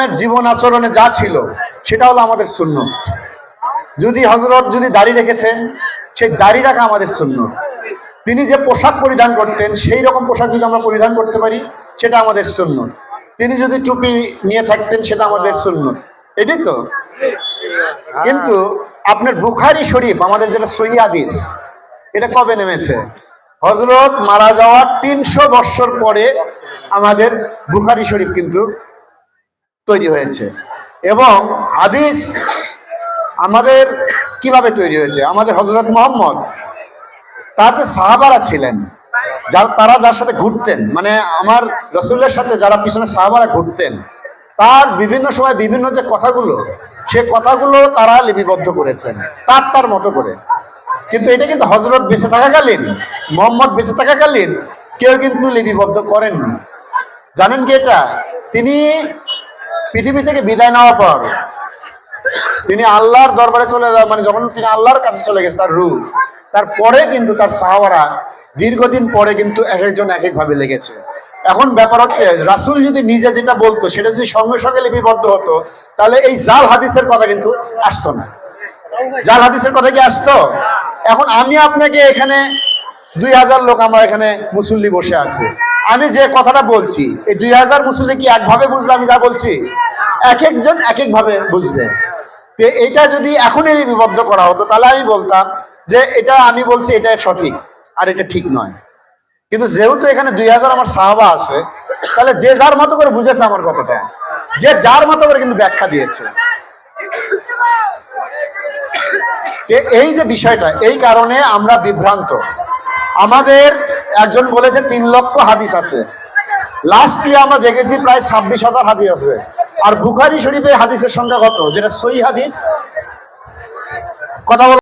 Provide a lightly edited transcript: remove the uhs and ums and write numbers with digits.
সাল্লামের জীবন আচরণে যা ছিল সেটা হলো আমাদের সুন্নত। যদি হযরত যদি দাড়ি রেখেছেন, সেই দাড়ি রাখা আমাদের সুন্নত। তিনি যে পোশাক পরিধান করতেন সেই রকম পোশাক যদি আমরা পরিধান করতে পারি সেটা আমাদের সুন্নত। তিনি যদি টুপি নিয়ে থাকতেন সেটা আমাদের সুন্নত। এটাই তো। কিন্তু আপনার বুখারী শরীফ, আমাদের যেটা সহিহ হাদিস, এটা কবে নেমেছে? হযরত মারা যাওয়ার 300 বছর পরে আমাদের বুখারী শরীফ কিন্তু তৈরি হয়েছে। এবং হাদিস আমাদের কিভাবে তৈরি হয়েছে? আমাদের হযরত মুহাম্মদ, তার যে সাহাবারা ছিলেন, তারা যার সাথে ঘুরতেন, মানে আমার রাসূলের সাথে যারা পিছনে সাহাবারা ঘুরতেন, তার বিভিন্ন সময় বিভিন্ন যে কথাগুলো, সে কথাগুলো তারা লিপিবদ্ধ করেছেন তার মতো করে। কিন্তু এটা কিন্তু হযরত বেঁচে থাকাকালীন, মুহাম্মদ বেঁচে থাকাকালীন কেউ কিন্তু লিপিবদ্ধ করেননি। জানেন কি এটা? তিনি পৃথিবী থেকে বিদায় নেওয়ার পর তিনি আল্লাহর দরবারে চলে যাওয়া, মানে যখন তিনি আল্লাহর কাছে চলে গেছে তার রূহ, তারপরে কিন্তু তার সাহাবারা দীর্ঘদিন পরে কিন্তু এক একজন এক একভাবে লেগেছে। এখন ব্যাপার হচ্ছে, রাসূল যদি নিজে যেটা বলতো সেটা যদি সঙ্গে সঙ্গে লিপিবদ্ধ হতো, তাহলে এই জাল হাদিসের কথা কিন্তু আসতো না। জাল হাদিসের কথা কি আসতো? এখন আমি আপনাকে এখানে 2000 লোক, আমার এখানে মুসল্লি বসে আছে, আমি যে কথাটা বলছি এই 2000 মুসল্লি কি একভাবে বুঝবে? আমি যা বলছি এক একজন এক একভাবে বুঝবে। এটা যদি এখনই লিপিবদ্ধ করা হতো তাহলে আমি বলতাম যে এটা আমি বলছি এটা সঠিক আর এটা ঠিক নয়। কিন্তু যেহেতু এখানে 2000 আমার সাহাবা আছে, তাহলে যে যার মতো করে বুঝেছে আমার কথাটা, যে যার মতো করে কিন্তু ব্যাখ্যা দিয়েছে। এই যে বিষয়টা, এই কারণে আমরা বিভ্রান্ত। আমাদের একজন বলেছে 3 লক্ষ হাদিস আছে, লাস্টলি আমরা দেখেছি প্রায় 26,000 হাদিস আছে। আর বুখারী শরীফে হাদিসের সংখ্যা কত, যেটা সহিহ হাদিস? কথা